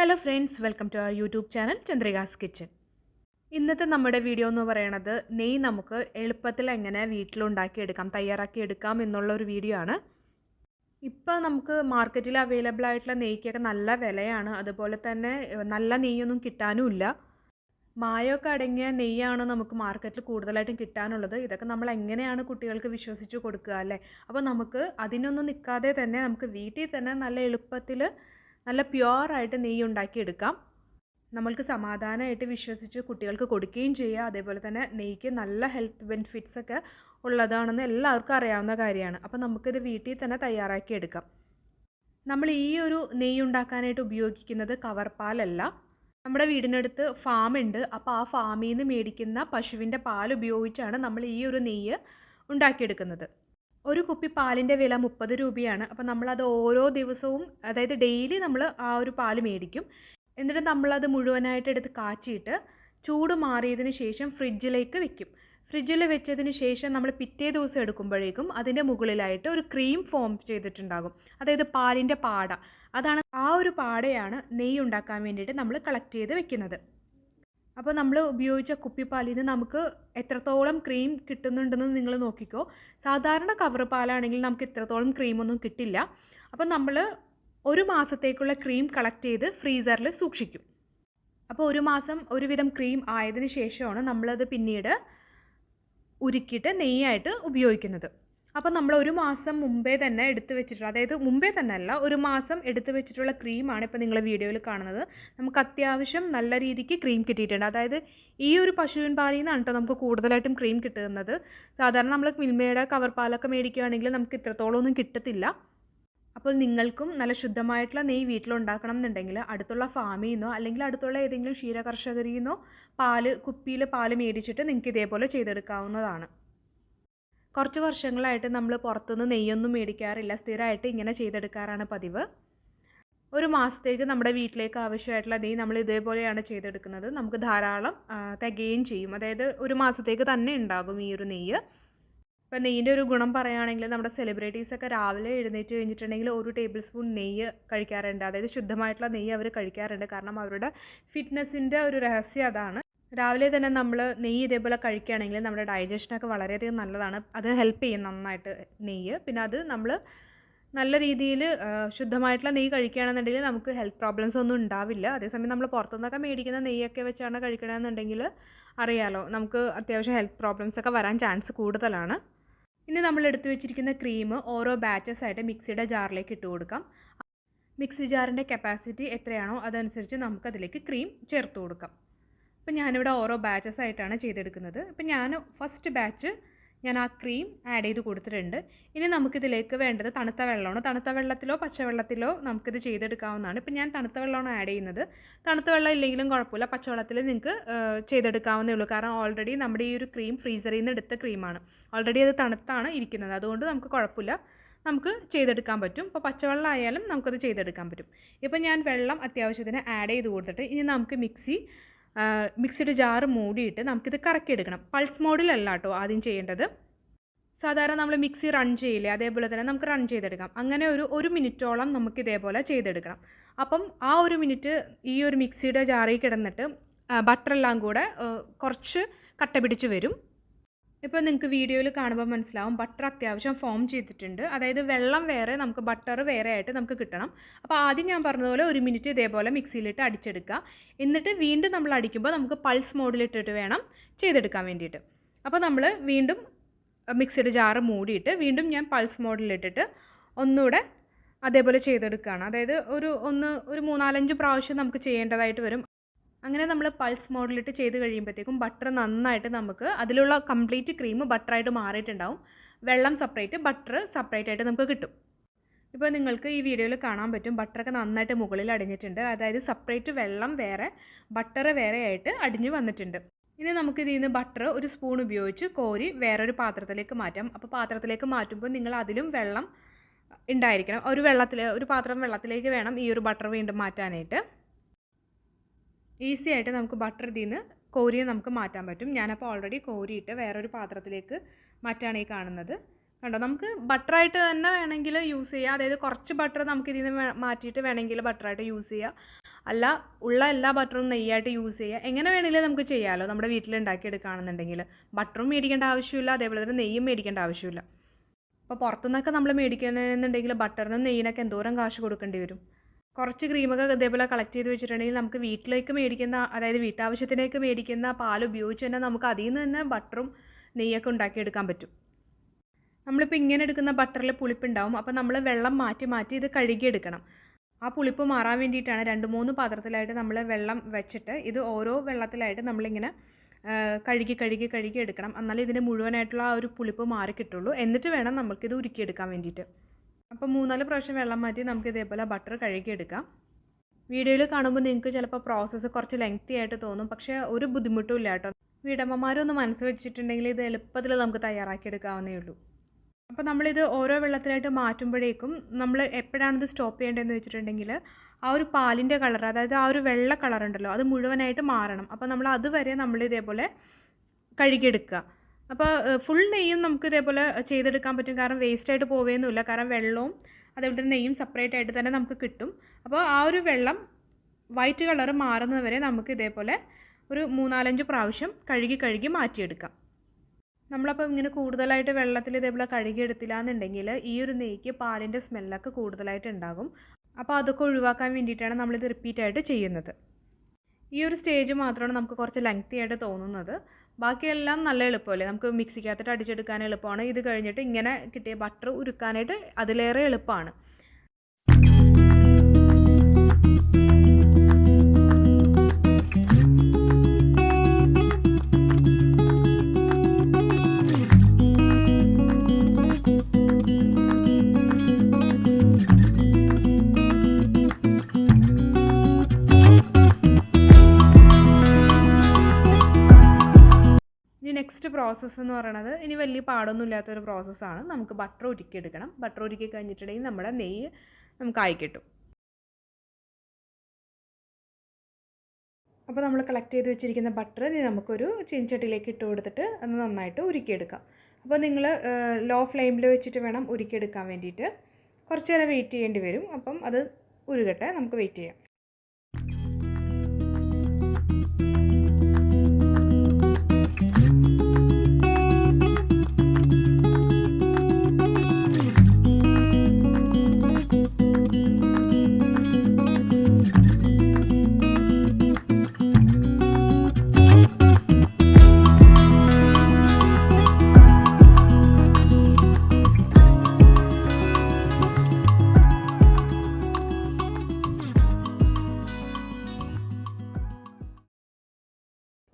Hello friends, welcome to our YouTube channel Chandrika's kitchen. ഇന്നത്തെ നമ്മുടെ video എന്ന് പറയുന്നത് നെയ്യ് നമുക്ക് എളുപ്പത്തിൽ എങ്ങനെ വീട്ടിലുണ്ടാക്കിയെടുക്കാം, തയ്യാറാക്കിയെടുക്കാം എന്നുള്ള ഒരു വീഡിയോ ആണ്. ഇപ്പോൾ നമുക്ക് മാർക്കറ്റിൽ അവൈലബിൾ ആയിട്ടുള്ള നെയ്ക്കൊക്കെ നല്ല വിലയാണ്. അതുപോലെ തന്നെ നല്ല നെയ്യൊന്നും കിട്ടാനുമില്ല. മായമൊക്കെ അടങ്ങിയ നെയ്യാണ് നമുക്ക് മാർക്കറ്റിൽ കൂടുതലായിട്ടും കിട്ടാനുള്ളത്. ഇതൊക്കെ നമ്മൾ എങ്ങനെയാണ് കുട്ടികൾക്ക് വിശ്വസിച്ച് കൊടുക്കുക അല്ലേ? അപ്പോൾ നമുക്ക് അതിനൊന്നും നിൽക്കാതെ തന്നെ നമുക്ക് വീട്ടിൽ തന്നെ നല്ല എളുപ്പത്തിൽ നല്ല പ്യുവറായിട്ട് നെയ്യ് ഉണ്ടാക്കിയെടുക്കാം. നമ്മൾക്ക് സമാധാനമായിട്ട് വിശ്വസിച്ച് കുട്ടികൾക്ക് കൊടുക്കുകയും ചെയ്യുക. അതേപോലെ തന്നെ നെയ്യ്ക്ക് നല്ല ഹെൽത്ത് ബെനിഫിറ്റ്സ് ഒക്കെ ഉള്ളതാണെന്ന് എല്ലാവർക്കും അറിയാവുന്ന കാര്യമാണ്. അപ്പോൾ നമുക്കിത് വീട്ടിൽ തന്നെ തയ്യാറാക്കിയെടുക്കാം. നമ്മൾ ഈ ഒരു നെയ്യ് ഉണ്ടാക്കാനായിട്ട് ഉപയോഗിക്കുന്നത് കവർ പാലല്ല. നമ്മുടെ വീടിനടുത്ത് ഫാമുണ്ട്. അപ്പോൾ ആ ഫാമിൽ നിന്ന് മേടിക്കുന്ന പശുവിൻ്റെ പാൽ ഉപയോഗിച്ചാണ് നമ്മൾ ഈ ഒരു നെയ്യ് ഉണ്ടാക്കിയെടുക്കുന്നത്. ഒരു കുപ്പി പാലിൻ്റെ വില 30 രൂപയാണ്. അപ്പോൾ നമ്മളത് ഓരോ ദിവസവും, അതായത് ഡെയിലി നമ്മൾ ആ ഒരു പാല് മേടിക്കും. എന്നിട്ട് നമ്മളത് മുഴുവനായിട്ട് എടുത്ത് കാച്ചിയിട്ട് ചൂട് മാറിയതിന് ശേഷം ഫ്രിഡ്ജിലേക്ക് വെക്കും. ഫ്രിഡ്ജിൽ വെച്ചതിന് ശേഷം നമ്മൾ പിറ്റേ ദിവസം എടുക്കുമ്പോഴേക്കും അതിൻ്റെ മുകളിലായിട്ട് ഒരു ക്രീം ഫോം ചെയ്തിട്ടുണ്ടാകും. അതായത് പാലിൻ്റെ പാട. അതാണ് ആ ഒരു പാടയാണ് നെയ്യ് ഉണ്ടാക്കാൻ വേണ്ടിയിട്ട് നമ്മൾ കളക്ട് ചെയ്ത് വെക്കുന്നത്. അപ്പോൾ നമ്മൾ ഉപയോഗിച്ച കുപ്പിപ്പാലിൽ നിന്ന് നമുക്ക് എത്രത്തോളം ക്രീം കിട്ടുന്നുണ്ടെന്ന് നിങ്ങൾ നോക്കിക്കോ. സാധാരണ കവർ പാലാണെങ്കിൽ നമുക്ക് ഇത്രത്തോളം ക്രീമൊന്നും കിട്ടില്ല. അപ്പോൾ നമ്മൾ ഒരു മാസത്തേക്കുള്ള ക്രീം കളക്ട് ചെയ്ത് ഫ്രീസറിൽ സൂക്ഷിക്കും. അപ്പോൾ ഒരു മാസം ഒരുവിധം ക്രീം ആയതിനു ശേഷമാണ് നമ്മളത് പിന്നീട് ഉരുക്കിയിട്ട് നെയ്യായിട്ട് ഉപയോഗിക്കുന്നത്. അപ്പോൾ നമ്മൾ ഒരു മാസം മുമ്പേ തന്നെ എടുത്തു വെച്ചിട്ടുള്ള, അതായത് മുമ്പേ തന്നെ അല്ല, ഒരു മാസം എടുത്തു വെച്ചിട്ടുള്ള ക്രീമാണ് ഇപ്പോൾ നിങ്ങൾ വീഡിയോയിൽ കാണുന്നത്. നമുക്ക് അത്യാവശ്യം നല്ല രീതിക്ക് ക്രീം കിട്ടിയിട്ടുണ്ട്. അതായത് ഈ ഒരു പശുവിൻ പാലിൽ നിന്നാണ് കേട്ടോ നമുക്ക് കൂടുതലായിട്ടും ക്രീം കിട്ടുന്നത്. സാധാരണ നമ്മൾ മിൽമയുടെ കവർ പാലൊക്കെ മേടിക്കുകയാണെങ്കിൽ നമുക്ക് ഇത്രത്തോളം ഒന്നും കിട്ടത്തില്ല. അപ്പോൾ നിങ്ങൾക്കും നല്ല ശുദ്ധമായിട്ടുള്ള നെയ്യ് വീട്ടിലുണ്ടാക്കണം എന്നുണ്ടെങ്കിൽ അടുത്തുള്ള ഫാമിൽ നിന്നോ അല്ലെങ്കിൽ അടുത്തുള്ള ഏതെങ്കിലും ക്ഷീരകർഷകരിൽ നിന്നോ കുപ്പിയിൽ പാല് മേടിച്ചിട്ട് നിങ്ങൾക്ക് ഇതേപോലെ ചെയ്തെടുക്കാവുന്നതാണ്. കുറച്ച് വർഷങ്ങളായിട്ട് നമ്മൾ പുറത്തുനിന്ന് നെയ്യൊന്നും മേടിക്കാറില്ല. സ്ഥിരമായിട്ട് ഇങ്ങനെ ചെയ്തെടുക്കാറാണ് പതിവ്. ഒരു മാസത്തേക്ക് നമ്മുടെ വീട്ടിലേക്ക് ആവശ്യമായിട്ടുള്ള നെയ്യ് നമ്മൾ ഇതേപോലെയാണ് ചെയ്തെടുക്കുന്നത്. നമുക്ക് ധാരാളം തികയും ചെയ്യും. അതായത് ഒരു മാസത്തേക്ക് തന്നെ ഉണ്ടാകും ഈ ഒരു നെയ്യ്. ഇപ്പോൾ നെയ്യിൻ്റെ ഒരു ഗുണം പറയുകയാണെങ്കിൽ നമ്മുടെ സെലിബ്രിറ്റീസൊക്കെ രാവിലെ എഴുന്നേറ്റ് കഴിഞ്ഞിട്ടുണ്ടെങ്കിൽ 1 ടേബിൾ സ്പൂൺ നെയ്യ് കഴിക്കാറുണ്ട്. അതായത് ശുദ്ധമായിട്ടുള്ള നെയ്യ് അവർ കഴിക്കാറുണ്ട്. കാരണം അവരുടെ ഫിറ്റ്നസ്സിൻ്റെ ഒരു രഹസ്യം അതാണ്. രാവിലെ തന്നെ നമ്മൾ നെയ്യ് ഇതേപോലെ കഴിക്കുകയാണെങ്കിൽ നമ്മുടെ ഡൈജഷനൊക്കെ വളരെയധികം നല്ലതാണ്. അത് ഹെൽപ്പ് ചെയ്യും നന്നായിട്ട് നെയ്യ്. പിന്നെ അത് നമ്മൾ നല്ല രീതിയിൽ ശുദ്ധമായിട്ടുള്ള നെയ്യ് കഴിക്കുകയാണെന്നുണ്ടെങ്കിൽ നമുക്ക് ഹെൽത്ത് പ്രോബ്ലംസ് ഒന്നും ഉണ്ടാവില്ല. അതേസമയം നമ്മൾ പുറത്തുനിന്നൊക്കെ മേടിക്കുന്ന നെയ്യൊക്കെ വെച്ചാണ് കഴിക്കണമെന്നുണ്ടെങ്കിൽ അറിയാലോ, നമുക്ക് അത്യാവശ്യം ഹെൽത്ത് പ്രോബ്ലംസ് ഒക്കെ വരാൻ ചാൻസ് കൂടുതലാണ്. ഇനി നമ്മൾ എടുത്തു വെച്ചിരിക്കുന്ന ക്രീം ഓരോ ബാച്ചസ് ആയിട്ട് മിക്സിയുടെ ജാറിലേക്ക് ഇട്ട് കൊടുക്കാം. മിക്സി ജാറിൻ്റെ കപ്പാസിറ്റി എത്രയാണോ അതനുസരിച്ച് നമുക്കതിലേക്ക് ക്രീം ചേർത്ത് കൊടുക്കാം. അപ്പോൾ ഞാനിവിടെ ഓരോ ബാച്ചസ് ആയിട്ടാണ് ചെയ്തെടുക്കുന്നത്. അപ്പോൾ ഞാൻ ഫസ്റ്റ് ബാച്ച് ഞാൻ ആ ക്രീം ആഡ് ചെയ്ത് കൊടുത്തിട്ടുണ്ട്. ഇനി നമുക്കിതിലേക്ക് വേണ്ടത് തണുത്ത വെള്ളമാണ്. തണുത്ത വെള്ളത്തിലോ പച്ചവെള്ളത്തിലോ നമുക്കിത് ചെയ്തെടുക്കാവുന്നതാണ്. ഇപ്പോൾ ഞാൻ തണുത്ത വെള്ളമാണ് ആഡ് ചെയ്യുന്നത്. തണുത്ത വെള്ളം ഇല്ലെങ്കിലും കുഴപ്പമില്ല, പച്ചവെള്ളത്തിൽ നിങ്ങൾക്ക് ചെയ്തെടുക്കാവുന്നേ ഉള്ളൂ. കാരണം ഓൾറെഡി നമ്മുടെ ഈ ഒരു ക്രീം ഫ്രീസറിൽ നിന്ന് എടുത്ത ക്രീമാണ്. ഓൾറെഡി അത് തണുത്താണ് ഇരിക്കുന്നത്. അതുകൊണ്ട് നമുക്ക് കുഴപ്പമില്ല, നമുക്ക് ചെയ്തെടുക്കാൻ പറ്റും. ഇപ്പോൾ പച്ചവെള്ളം ആയാലും നമുക്കത് ചെയ്തെടുക്കാൻ പറ്റും. ഇപ്പോൾ ഞാൻ വെള്ളം അത്യാവശ്യത്തിന് ആഡ് ചെയ്ത് കൊടുത്തിട്ട് ഇനി നമുക്ക് മിക്സിയുടെ ജാറ് മൂടിയിട്ട് നമുക്കിത് കറക്കിയെടുക്കണം. പൾസ് മോഡിലല്ല കേട്ടോ ആദ്യം ചെയ്യേണ്ടത്. സാധാരണ നമ്മൾ മിക്സി റൺ ചെയ്യില്ലേ, അതേപോലെ തന്നെ നമുക്ക് റൺ ചെയ്തെടുക്കാം. അങ്ങനെ ഒരു മിനിറ്റോളം നമുക്ക് ഇതേപോലെ ചെയ്തെടുക്കണം. അപ്പം ആ ഒരു മിനിറ്റ് ഈ ഒരു മിക്സിയുടെ ജാറിൽ കിടന്നിട്ട് ബട്ടറെല്ലാം കൂടെ കുറച്ച് കട്ട പിടിച്ച് വരും. ഇപ്പോൾ നിങ്ങൾക്ക് വീഡിയോയിൽ കാണുമ്പോൾ മനസ്സിലാവും ബട്ടർ അത്യാവശ്യം ഫോം ചെയ്തിട്ടുണ്ട്. അതായത് വെള്ളം വേറെ, നമുക്ക് ബട്ടർ വേറെ ആയിട്ട് നമുക്ക് കിട്ടണം. അപ്പോൾ ആദ്യം ഞാൻ പറഞ്ഞതുപോലെ 1 മിനിറ്റ് ഇതേപോലെ മിക്സിയിലിട്ട് അടിച്ചെടുക്കുക. എന്നിട്ട് വീണ്ടും നമ്മൾ അടിക്കുമ്പോൾ നമുക്ക് പൾസ് മോഡിലിട്ടിട്ട് വേണം ചെയ്തെടുക്കാൻ വേണ്ടിയിട്ട്. അപ്പോൾ നമ്മൾ വീണ്ടും മിക്സിയുടെ ജാറ് മൂടിയിട്ട് വീണ്ടും ഞാൻ പൾസ് മോഡിലിട്ടിട്ട് ഒന്നുകൂടെ അതേപോലെ ചെയ്തെടുക്കുകയാണ്. അതായത് ഒരു 3-4-5 പ്രാവശ്യം നമുക്ക് ചെയ്യേണ്ടതായിട്ട് വരും. അങ്ങനെ നമ്മൾ പൾസ് മോഡിലിട്ട് ചെയ്ത് കഴിയുമ്പോഴത്തേക്കും ബട്ടർ നന്നായിട്ട് നമുക്ക് അതിലുള്ള കംപ്ലീറ്റ് ക്രീം ബട്ടറായിട്ട് മാറിയിട്ടുണ്ടാവും. വെള്ളം സെപ്പറേറ്റ്, ബട്ടർ സെപ്പറേറ്റ് ആയിട്ട് നമുക്ക് കിട്ടും. ഇപ്പോൾ നിങ്ങൾക്ക് ഈ വീഡിയോയിൽ കാണാൻ പറ്റും ബട്ടറൊക്കെ നന്നായിട്ട് മുകളിൽ അടിഞ്ഞിട്ടുണ്ട്. അതായത് സെപ്പറേറ്റ് വെള്ളം വേറെ, ബട്ടർ വേറെ ആയിട്ട് അടിഞ്ഞ് വന്നിട്ടുണ്ട്. ഇനി നമുക്കിതിൽ നിന്ന് ബട്ടർ ഒരു സ്പൂൺ ഉപയോഗിച്ച് കോരി വേറൊരു പാത്രത്തിലേക്ക് മാറ്റാം. അപ്പോൾ പാത്രത്തിലേക്ക് മാറ്റുമ്പോൾ നിങ്ങൾ അതിലും വെള്ളം ഉണ്ടായിരിക്കണം. ഒരു പാത്രം വെള്ളത്തിലേക്ക് വേണം ഈ ഒരു ബട്ടർ വീണ്ടും മാറ്റാനായിട്ട്. ഈസി ആയിട്ട് നമുക്ക് ബട്ടർ ഇതിൽ നിന്ന് കോരി നമുക്ക് മാറ്റാൻ പറ്റും. ഞാനപ്പോൾ ഓൾറെഡി കോരിയിട്ട് വേറൊരു പാത്രത്തിലേക്ക് മാറ്റാണ് ഈ കാണുന്നത്. കണ്ടോ, നമുക്ക് ബട്ടറായിട്ട് തന്നെ വേണമെങ്കിൽ യൂസ് ചെയ്യാം. അതായത് കുറച്ച് ബട്ടർ നമുക്ക് ഇതിൽ നിന്ന് മാറ്റിയിട്ട് വേണമെങ്കിൽ ബട്ടറായിട്ട് യൂസ് ചെയ്യാം. അല്ല, ഉള്ള എല്ലാ ബട്ടറും നെയ്യായിട്ട് യൂസ് ചെയ്യുക. എങ്ങനെ വേണമെങ്കിലും നമുക്ക് ചെയ്യാമല്ലോ നമ്മുടെ വീട്ടിൽ ഉണ്ടാക്കിയെടുക്കുകയാണെന്നുണ്ടെങ്കിൽ. ബട്ടറും മേടിക്കേണ്ട ആവശ്യമില്ല, അതേപോലെ തന്നെ നെയ്യും മേടിക്കേണ്ട ആവശ്യമില്ല. അപ്പോൾ പുറത്തുനിന്നൊക്കെ നമ്മൾ മേടിക്കണമെന്നുണ്ടെങ്കിൽ ബട്ടറിനും നെയ്യിനൊക്കെ എന്തോരം കാശ് കൊടുക്കേണ്ടി വരും. കുറച്ച് ക്രീമൊക്കെ ഇതേപോലെ കളക്ട് ചെയ്ത് വെച്ചിട്ടുണ്ടെങ്കിൽ നമുക്ക് വീട്ടിലേക്ക് മേടിക്കുന്ന, അതായത് വീട്ടാവശ്യത്തിലേക്ക് മേടിക്കുന്ന പാൽ ഉപയോഗിച്ച് തന്നെ നമുക്ക് അതിൽ നിന്ന് തന്നെ ബട്ടറും നെയ്യൊക്കെ ഉണ്ടാക്കിയെടുക്കാൻ പറ്റും. നമ്മളിപ്പോൾ ഇങ്ങനെ എടുക്കുന്ന ബട്ടറിൽ പുളിപ്പുണ്ടാവും. അപ്പോൾ നമ്മൾ വെള്ളം മാറ്റി മാറ്റി ഇത് കഴുകിയെടുക്കണം. ആ പുളിപ്പ് മാറാൻ വേണ്ടിയിട്ടാണ് 2-3 പാത്രത്തിലായിട്ട് നമ്മൾ വെള്ളം വെച്ചിട്ട് ഇത് ഓരോ വെള്ളത്തിലായിട്ട് നമ്മളിങ്ങനെ കഴുകി എടുക്കണം. എന്നാലേ ഇതിൻ്റെ മുഴുവനായിട്ടുള്ള ആ ഒരു പുളിപ്പ് മാറി കിട്ടുള്ളൂ. എന്നിട്ട് വേണം നമുക്കിത് ഉരുക്കിയെടുക്കാൻ വേണ്ടിയിട്ട്. അപ്പോൾ 3-4 പ്രാവശ്യം വെള്ളം മാറ്റി നമുക്ക് ഇതേപോലെ ബട്ടർ കഴുകിയെടുക്കാം. വീഡിയോയിൽ കാണുമ്പോൾ നിങ്ങൾക്ക് ചിലപ്പോൾ പ്രോസസ്സ് കുറച്ച് ലെങ്തി ആയിട്ട് തോന്നും. പക്ഷേ ഒരു ബുദ്ധിമുട്ടും ഇല്ല കേട്ടോ. വീട്ടമ്മമാരൊന്ന് മനസ്സ് വെച്ചിട്ടുണ്ടെങ്കിൽ ഇത് എളുപ്പത്തിൽ നമുക്ക് തയ്യാറാക്കിയെടുക്കാവുന്നേ ഉള്ളൂ. അപ്പോൾ നമ്മളിത് ഓരോ വെള്ളത്തിലായിട്ട് മാറ്റുമ്പോഴേക്കും നമ്മൾ എപ്പോഴാണിത് സ്റ്റോപ്പ് ചെയ്യേണ്ടതെന്ന് വെച്ചിട്ടുണ്ടെങ്കിൽ ആ ഒരു പാലിൻ്റെ കളർ, അതായത് ആ ഒരു വെള്ള കളറുണ്ടല്ലോ, അത് മുഴുവനായിട്ട് മാറണം. അപ്പോൾ നമ്മൾ അതുവരെ നമ്മൾ ഇതേപോലെ കഴുകിയെടുക്കുക. അപ്പോൾ ഫുൾ നെയ്യും നമുക്ക് ഇതേപോലെ ചെയ്തെടുക്കാൻ പറ്റും. കാരണം വേസ്റ്റായിട്ട് പോവുകയൊന്നുമില്ല. കാരണം വെള്ളവും അതേപോലെ തന്നെ നെയ്യും സെപ്പറേറ്റ് ആയിട്ട് തന്നെ നമുക്ക് കിട്ടും. അപ്പോൾ ആ ഒരു വെള്ളം വൈറ്റ് കളർ മാറുന്നതുവരെ നമുക്ക് ഇതേപോലെ ഒരു 3-4-5 പ്രാവശ്യം കഴുകി മാറ്റിയെടുക്കാം. നമ്മളപ്പോൾ ഇങ്ങനെ കൂടുതലായിട്ട് വെള്ളത്തിൽ ഇതേപോലെ കഴുകിയെടുത്തില്ല എന്നുണ്ടെങ്കിൽ ഈ ഒരു നെയ്ക്ക് പാലിൻ്റെ സ്മെല്ലൊക്കെ കൂടുതലായിട്ട് ഉണ്ടാകും. അപ്പോൾ അതൊക്കെ ഒഴിവാക്കാൻ വേണ്ടിയിട്ടാണ് നമ്മളിത് റിപ്പീറ്റായിട്ട് ചെയ്യുന്നത്. ഈ ഒരു സ്റ്റേജ് മാത്രമാണ് നമുക്ക് കുറച്ച് ലെങ്തി ആയിട്ട് തോന്നുന്നത്. ബാക്കിയെല്ലാം നല്ല എളുപ്പമല്ലേ, നമുക്ക് മിക്സിക്കകത്തിട്ട് അടിച്ചെടുക്കാൻ എളുപ്പമാണ്. ഇത് കഴിഞ്ഞിട്ട് ഇങ്ങനെ കിട്ടിയ ബട്ടർ ഉരുക്കാനായിട്ട് അതിലേറെ എളുപ്പമാണ്. നെക്സ്റ്റ് പ്രോസസ്സ് എന്ന് പറയുന്നത് ഇനി വലിയ പാടൊന്നും ഇല്ലാത്തൊരു പ്രോസസ്സാണ്. നമുക്ക് ബട്ടർ ഉരുക്കിയെടുക്കണം. ബട്ടർ ഉരുക്കി കഴിഞ്ഞിട്ടുണ്ടെങ്കിൽ നമ്മുടെ നെയ്യ് നമുക്ക് ആയി കിട്ടും. അപ്പോൾ നമ്മൾ കളക്ട് ചെയ്ത് വെച്ചിരിക്കുന്ന ബട്ടർ നമുക്കൊരു ചീനച്ചട്ടിയിലേക്ക് ഇട്ട് കൊടുത്തിട്ട് അത് നന്നായിട്ട് ഉരുക്കിയെടുക്കാം. അപ്പോൾ നിങ്ങൾ ലോ ഫ്ലെയിമിൽ വെച്ചിട്ട് വേണം ഉരുക്കിയെടുക്കാൻ വേണ്ടിയിട്ട്. കുറച്ച് നേരം വെയിറ്റ് ചെയ്യേണ്ടി വരും. അപ്പം അത് ഉരുകട്ടെ, നമുക്ക് വെയിറ്റ് ചെയ്യാം.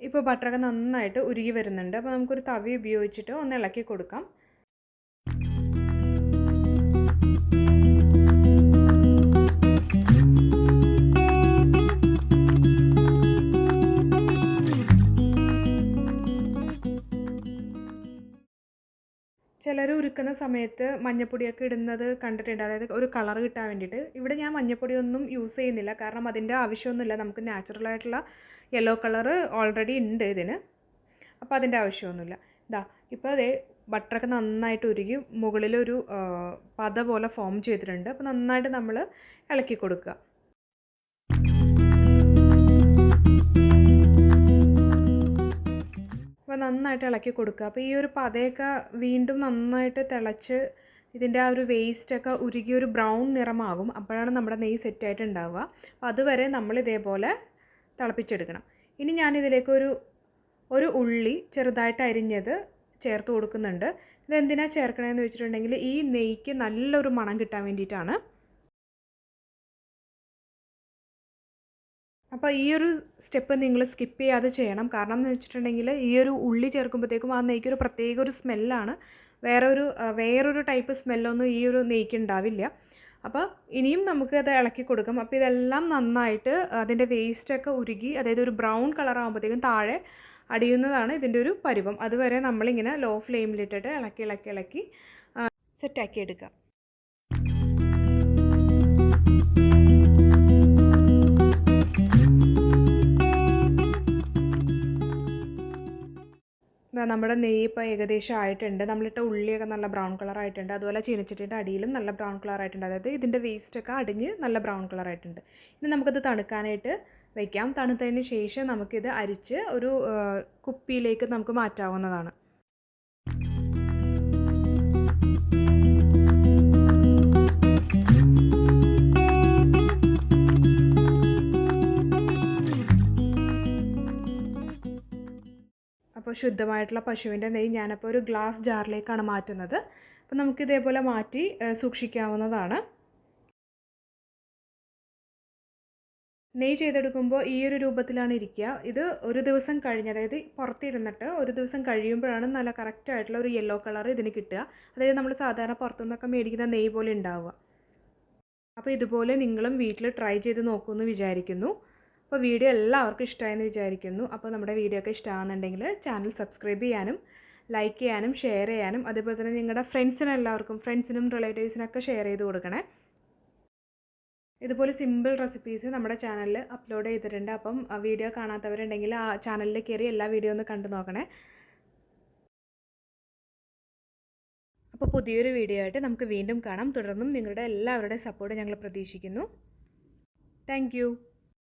ഇപ്പോൾ ബട്ടറൊക്കെ നന്നായിട്ട് ഉരുകി വരുന്നുണ്ട്. അപ്പോൾ നമുക്കൊരു തവി ഉപയോഗിച്ചിട്ട് ഒന്ന് ഇളക്കി കൊടുക്കാം. ചിലർ ഉരുക്കുന്ന സമയത്ത് മഞ്ഞപ്പൊടിയൊക്കെ ഇടുന്നത് കണ്ടിട്ടുണ്ട്, അതായത് ഒരു കളർ കിട്ടാൻ വേണ്ടിയിട്ട്. ഇവിടെ ഞാൻ മഞ്ഞപ്പൊടിയൊന്നും യൂസ് ചെയ്യുന്നില്ല, കാരണം അതിൻ്റെ ആവശ്യമൊന്നുമില്ല. നമുക്ക് നാച്ചുറലായിട്ടുള്ള യെല്ലോ കളർ ഓൾറെഡി ഉണ്ട് ഇതിന്. അപ്പോൾ അതിൻ്റെ ആവശ്യമൊന്നുമില്ല. ഇതാ ഇപ്പോൾ അതേ ബട്ടറൊക്കെ നന്നായിട്ട് ഉരുകി മുകളിലൊരു പത പോലെ ഫോം ചെയ്തിട്ടുണ്ട്. അപ്പോൾ നന്നായിട്ട് നമ്മൾ ഇളക്കി കൊടുക്കുക. അപ്പോൾ നന്നായിട്ട് ഇളക്കി കൊടുക്കുക. അപ്പോൾ ഈ ഒരു പതയൊക്കെ വീണ്ടും നന്നായിട്ട് തിളച്ച് ഇതിൻ്റെ ആ ഒരു വേസ്റ്റൊക്കെ ഉരുകി ഒരു ബ്രൗൺ നിറമാകും. അപ്പോഴാണ് നമ്മുടെ നെയ്യ് സെറ്റായിട്ട് ഉണ്ടാവുക. അപ്പോൾ അതുവരെ നമ്മൾ ഇതേപോലെ തിളപ്പിച്ചെടുക്കണം. ഇനി ഞാനിതിലേക്ക് ഒരു ഉള്ളി ചെറുതായിട്ട് അരിഞ്ഞത് ചേർത്ത് കൊടുക്കുന്നുണ്ട്. ഇതെന്തിനാണ് ചേർക്കണമെന്ന് വെച്ചിട്ടുണ്ടെങ്കിൽ ഈ നെയ്യ്ക്ക് നല്ലൊരു മണം കിട്ടാൻ വേണ്ടിയിട്ടാണ്. അപ്പോൾ ഈ ഒരു സ്റ്റെപ്പ് നിങ്ങൾ സ്കിപ്പ് ചെയ്യാതെ ചെയ്യണം. കാരണം എന്ന് വെച്ചിട്ടുണ്ടെങ്കിൽ ഈ ഒരു ഉള്ളി ചേർക്കുമ്പോഴത്തേക്കും ആ നെയ്ക്കൊരു പ്രത്യേക ഒരു സ്മെല്ലാണ്. വേറൊരു ടൈപ്പ് സ്മെല്ലൊന്നും ഈ ഒരു നെയ്ക്ക് ഉണ്ടാവില്ല. അപ്പോൾ ഇനിയും നമുക്ക് അത് ഇളക്കി കൊടുക്കാം. അപ്പോൾ ഇതെല്ലാം നന്നായിട്ട് അതിൻ്റെ വേസ്റ്റൊക്കെ ഉരുകി, അതായത് ഒരു ബ്രൗൺ കളർ ആകുമ്പോഴത്തേക്കും താഴെ അടിയുന്നതാണ് ഇതിൻ്റെ ഒരു പരുവം. അതുവരെ നമ്മളിങ്ങനെ ലോ ഫ്ലെയിമിലിട്ടിട്ട് ഇളക്കി സെറ്റാക്കി എടുക്കുക. നമ്മുടെ നെയ്യ് ഇപ്പോൾ ഏകദേശം ആയിട്ടുണ്ട്. നമ്മളിട്ട ഉള്ളിയൊക്കെ നല്ല ബ്രൗൺ കളർ ആയിട്ടുണ്ട്. അതുപോലെ ചീനച്ചട്ടിയുടെ അടിയിലും നല്ല ബ്രൗൺ കളർ ആയിട്ടുണ്ട്. അതായത് ഇതിൻ്റെ വേസ്റ്റൊക്കെ അടിഞ്ഞ് നല്ല ബ്രൗൺ കളർ ആയിട്ടുണ്ട്. ഇനി നമുക്കത് തണുക്കാനായിട്ട് വയ്ക്കാം. തണുത്തതിന് ശേഷം നമുക്കിത് അരിച്ച് ഒരു കുപ്പിയിലേക്ക് നമുക്ക് മാറ്റാവുന്നതാണ്. അപ്പോൾ ശുദ്ധമായിട്ടുള്ള പശുവിൻ്റെ നെയ്യ് ഞാനപ്പോൾ ഒരു ഗ്ലാസ് ജാറിലേക്കാണ് മാറ്റുന്നത്. അപ്പോൾ നമുക്കിതേപോലെ മാറ്റി സൂക്ഷിക്കാവുന്നതാണ്. നെയ്യ് ചെയ്തെടുക്കുമ്പോൾ ഈ ഒരു രൂപത്തിലാണ് ഇരിക്കുക. ഇത് ഒരു ദിവസം കഴിഞ്ഞ്, അതായത് പുറത്തിരുന്നിട്ട് ഒരു ദിവസം കഴിയുമ്പോഴാണ് നല്ല കറക്റ്റായിട്ടുള്ള ഒരു യെല്ലോ കളർ ഇതിന് കിട്ടുക. അതായത് നമ്മൾ സാധാരണ പുറത്തുനിന്നൊക്കെ മേടിക്കുന്ന നെയ്യ് പോലെ ഉണ്ടാവുക. അപ്പോൾ ഇതുപോലെ നിങ്ങളും വീട്ടിൽ ട്രൈ ചെയ്ത് നോക്കുമെന്ന് വിചാരിക്കുന്നു. അപ്പോൾ വീഡിയോ എല്ലാവർക്കും ഇഷ്ടമായെന്ന് വിചാരിക്കുന്നു. അപ്പോൾ നമ്മുടെ വീഡിയോ ഒക്കെ ഇഷ്ടമാകുന്നുണ്ടെങ്കിൽ ചാനൽ സബ്സ്ക്രൈബ് ചെയ്യാനും ലൈക്ക് ചെയ്യാനും ഷെയർ ചെയ്യാനും അതുപോലെ തന്നെ നിങ്ങളുടെ ഫ്രണ്ട്സിനും റിലേറ്റീവ്സിനൊക്കെ ഷെയർ ചെയ്ത് കൊടുക്കണേ. ഇതുപോലെ സിമ്പിൾ റെസിപ്പീസ് നമ്മുടെ ചാനലിൽ അപ്ലോഡ് ചെയ്തിട്ടുണ്ട്. അപ്പം വീഡിയോ കാണാത്തവരുണ്ടെങ്കിൽ ആ ചാനലിൽ കയറി എല്ലാ വീഡിയോ ഒന്ന് കണ്ടു നോക്കണേ. അപ്പോൾ പുതിയൊരു വീഡിയോ ആയിട്ട് നമുക്ക് വീണ്ടും കാണാം. തുടർന്നും നിങ്ങളുടെ എല്ലാവരുടെയും സപ്പോർട്ട് ഞങ്ങൾ പ്രതീക്ഷിക്കുന്നു. താങ്ക്